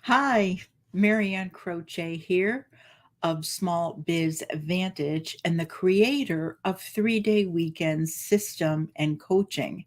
Hi, Marianne Croce here of Small Biz Advantage and the creator of 3 Day Weekends System and Coaching.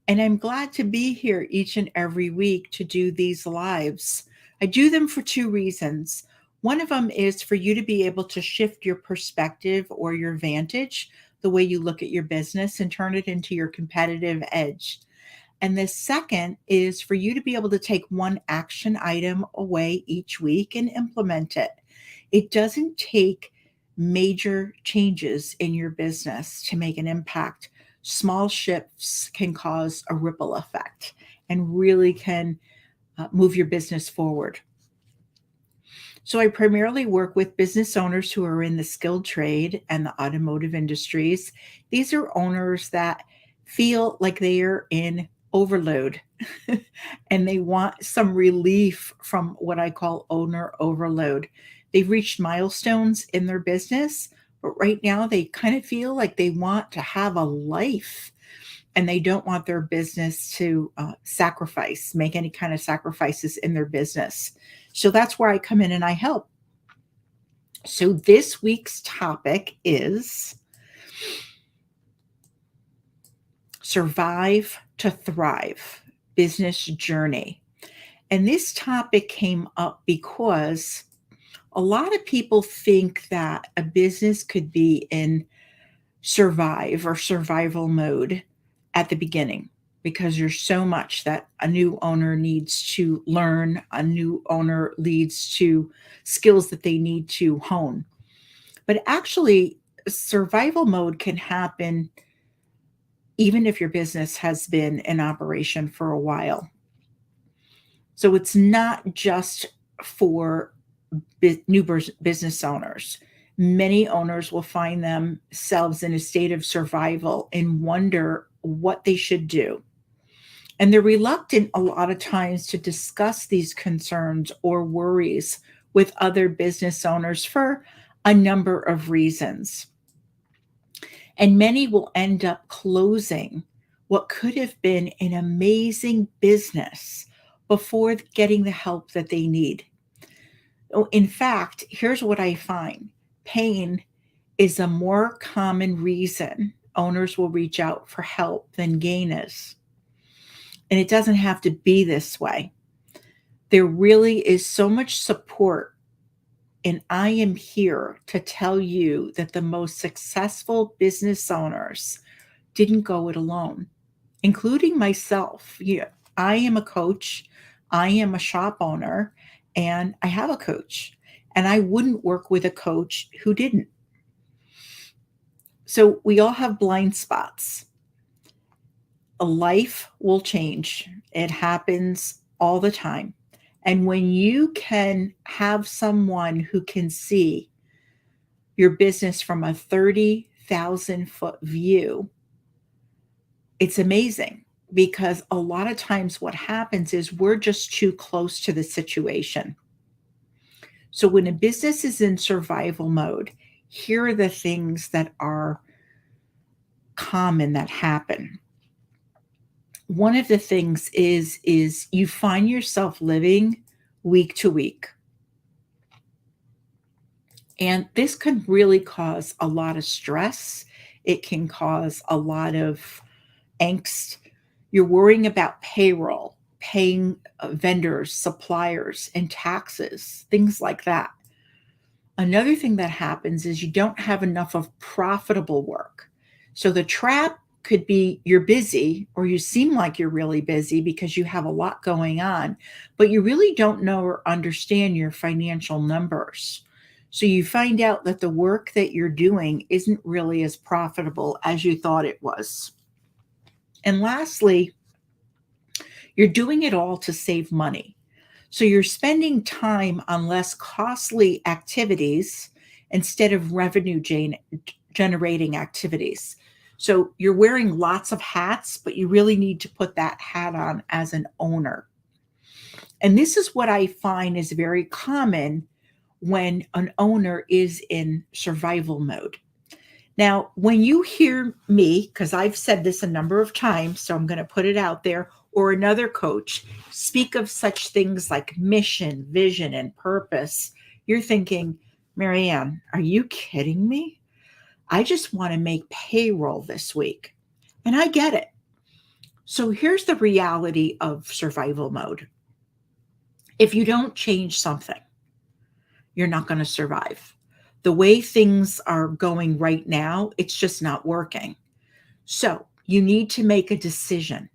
And I'm glad to be here each and every week to do these lives. I do them for two reasons. One of them is for you to be able to shift your perspective or your vantage, the way you look at your business, and turn it into your competitive edge. And the second is for you to be able to take one action item away each week and implement it. It doesn't take major changes in your business to make an impact. Small shifts can cause a ripple effect and really can move your business forward. So, I primarily work with business owners who are in the skilled trade and the automotive industries. These are owners that feel like they are in overload and they want some relief from what I call owner overload. They've reached milestones in their business, but right now they kind of feel like they want to have a life and they don't want their business to make any kind of sacrifices in their business. So that's where I come in and I help. So this week's topic is Survive to Thrive Business Journey. And this topic came up because a lot of people think that a business could be in survive or survival mode at the beginning because there's so much that a new owner needs to learn, a new owner leads to skills that they need to hone. But actually, survival mode can happen even if your business has been in operation for a while. So it's not just for new business owners. Many owners will find themselves in a state of survival and wonder what they should do. And they're reluctant a lot of times to discuss these concerns or worries with other business owners for a number of reasons. And many will end up closing what could have been an amazing business before getting the help that they need. In fact, here's what I find: pain is a more common reason owners will reach out for help than gain is. And it doesn't have to be this way. There really is so much support. And I am here to tell you that the most successful business owners didn't go it alone, including myself. I am a coach, I am a shop owner, and I have a coach. And I wouldn't work with a coach who didn't. So we all have blind spots. A life will change, it happens all the time. And when you can have someone who can see your business from a 30,000-foot view, it's amazing because a lot of times what happens is we're just too close to the situation. So when a business is in survival mode, here are the things that are common that happen. One of the things is you find yourself living week to week. And this can really cause a lot of stress. It can cause a lot of angst. You're worrying about payroll, paying vendors, suppliers, and taxes, things like that. Another thing that happens is you don't have enough of profitable work. So the trap could be you're busy or you seem like you're really busy because you have a lot going on, but you really don't know or understand your financial numbers. So you find out that the work that you're doing isn't really as profitable as you thought it was. And lastly, you're doing it all to save money. So you're spending time on less costly activities instead of generating activities. So you're wearing lots of hats, but you really need to put that hat on as an owner. And this is what I find is very common when an owner is in survival mode. Now, when you hear me, because I've said this a number of times, so I'm going to put it out there, or another coach speak of such things like mission, vision, and purpose, you're thinking, Marianne, are you kidding me? I just want to make payroll this week. And I get it. So here's the reality of survival mode. If you don't change something, you're not going to survive. The way things are going right now, it's just not working. So you need to make a decision.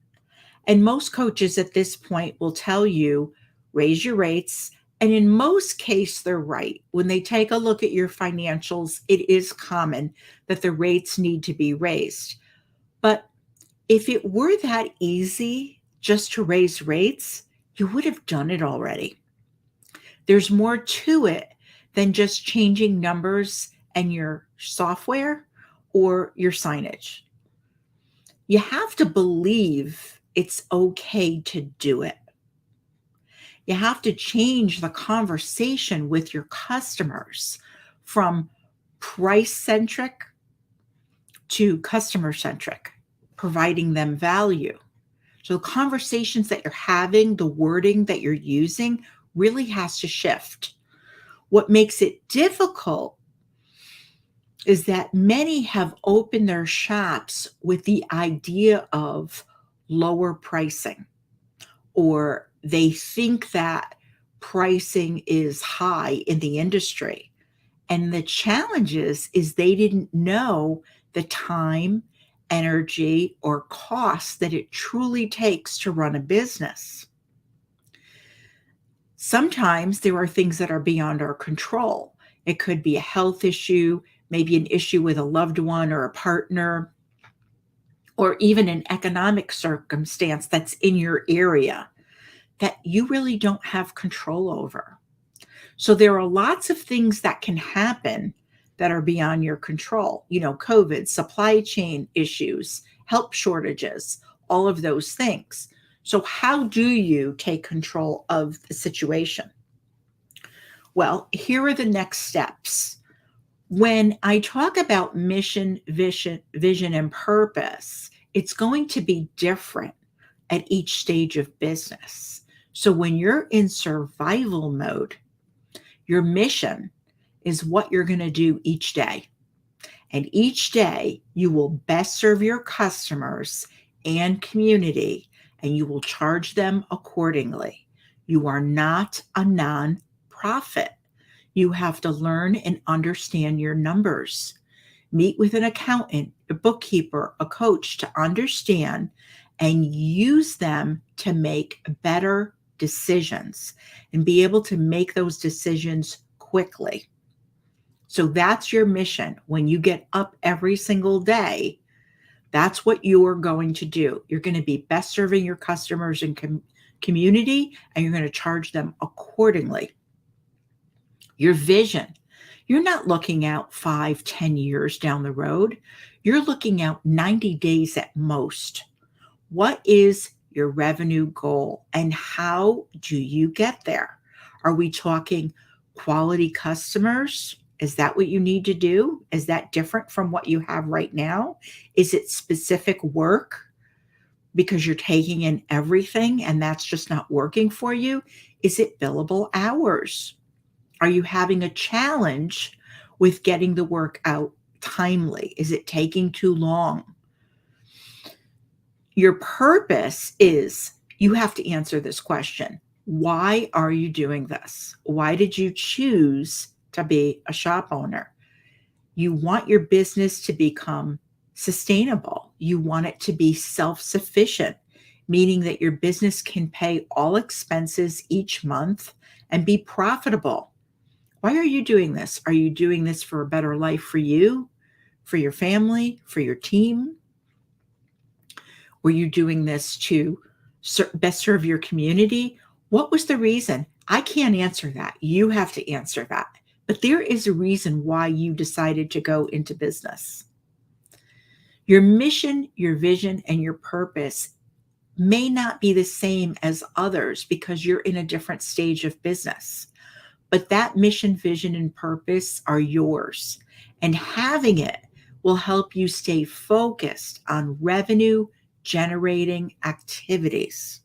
And most coaches at this point will tell you, raise your rates. And in most cases, they're right. When they take a look at your financials, it is common that the rates need to be raised. But if it were that easy just to raise rates, you would have done it already. There's more to it than just changing numbers and your software or your signage. You have to believe it's okay to do it. You have to change the conversation with your customers from price centric to customer centric, providing them value. So the conversations that you're having, the wording that you're using really has to shift. What makes it difficult is that many have opened their shops with the idea of lower pricing, or they think that pricing is high in the industry. And the challenge is they didn't know the time, energy, or cost that it truly takes to run a business. Sometimes there are things that are beyond our control. It could be a health issue, maybe an issue with a loved one or a partner, or even an economic circumstance that's in your area that you really don't have control over. So there are lots of things that can happen that are beyond your control. COVID, supply chain issues, help shortages, all of those things. So how do you take control of the situation? Well, here are the next steps. When I talk about mission, vision, and purpose, it's going to be different at each stage of business. So when you're in survival mode, your mission is what you're going to do each day. And each day you will best serve your customers and community, and you will charge them accordingly. You are not a non-profit. You have to learn and understand your numbers. Meet with an accountant, a bookkeeper, a coach to understand and use them to make better decisions and be able to make those decisions quickly. So that's your mission. When you get up every single day, that's what you are going to do. You're going to be best serving your customers and community, and you're going to charge them accordingly. Your vision. You're not looking out 5, 10 years down the road. You're looking out 90 days at most. What is your revenue goal and how do you get there? Are we talking quality customers? Is that what you need to do? Is that different from what you have right now? Is it specific work because you're taking in everything and that's just not working for you? Is it billable hours? Are you having a challenge with getting the work out timely? Is it taking too long? Your purpose is, you have to answer this question. Why are you doing this? Why did you choose to be a shop owner? You want your business to become sustainable. You want it to be self-sufficient, meaning that your business can pay all expenses each month and be profitable. Why are you doing this? Are you doing this for a better life for you, for your family, for your team? Were you doing this to best serve your community? What was the reason? I can't answer that. You have to answer that. But there is a reason why you decided to go into business. Your mission, your vision, and your purpose may not be the same as others because you're in a different stage of business. But that mission, vision, and purpose are yours. And having it will help you stay focused on revenue generating activities.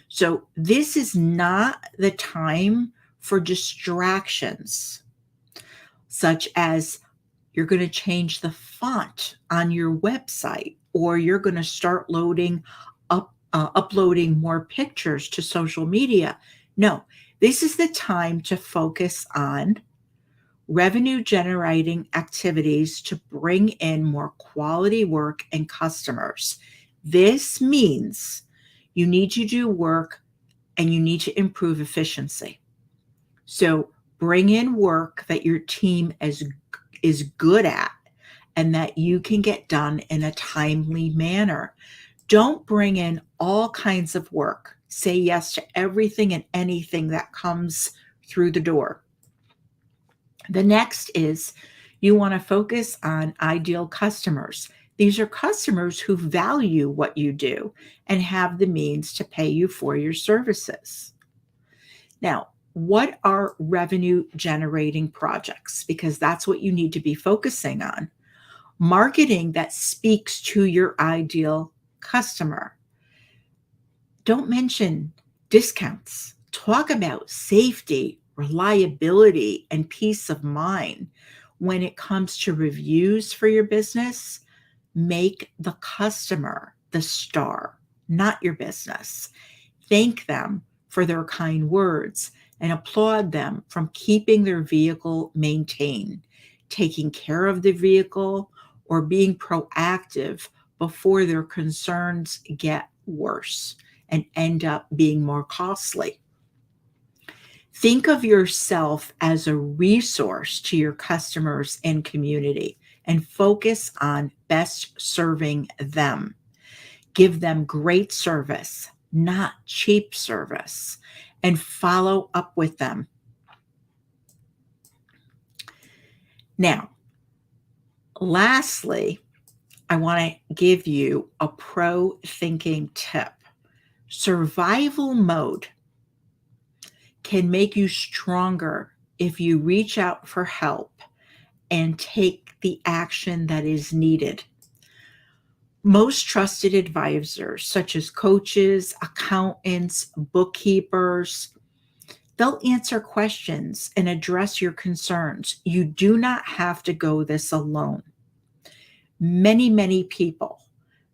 So this is not the time for distractions, such as you're going to change the font on your website, or you're going to start uploading more pictures to social media. No, this is the time to focus on revenue generating activities to bring in more quality work and customers. This means you need to do work and you need to improve efficiency. So bring in work that your team is good at and that you can get done in a timely manner. Don't bring in all kinds of work. Say yes to everything and anything that comes through the door. The next is you want to focus on ideal customers. These are customers who value what you do and have the means to pay you for your services. Now, what are revenue generating projects? Because that's what you need to be focusing on. Marketing that speaks to your ideal customer. Don't mention discounts. Talk about safety, reliability, and peace of mind. When it comes to reviews for your business, make the customer the star, not your business. Thank them for their kind words and applaud them from keeping their vehicle maintained, taking care of the vehicle, or being proactive before their concerns get worse and end up being more costly. Think of yourself as a resource to your customers and community and focus on best serving them. Give them great service, not cheap service, and follow up with them. Now, lastly, I want to give you a pro thinking tip. Survival mode can make you stronger if you reach out for help and take the action that is needed. Most trusted advisors, such as coaches, accountants, bookkeepers, they'll answer questions and address your concerns. You do not have to go this alone. Many people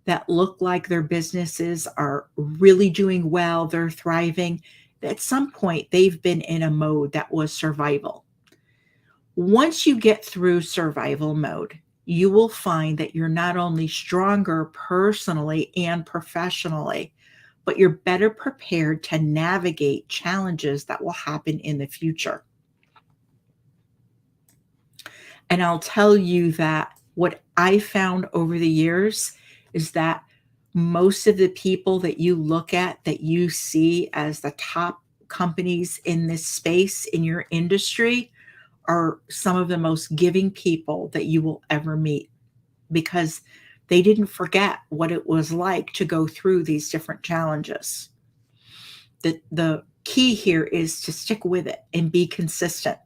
that look like their businesses are really doing well, they're thriving. At some point, they've been in a mode that was survival. Once you get through survival mode, you will find that you're not only stronger personally and professionally, but you're better prepared to navigate challenges that will happen in the future. And I'll tell you that what I found over the years is that most of the people that you look at, that you see as the top companies in this space, in your industry, are some of the most giving people that you will ever meet, because they didn't forget what it was like to go through these different challenges. The key here is to stick with it and be consistent.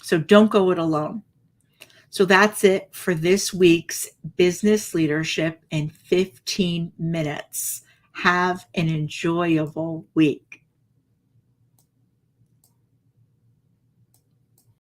So don't go it alone. So that's it for this week's Business Leadership in 15 Minutes. Have an enjoyable week.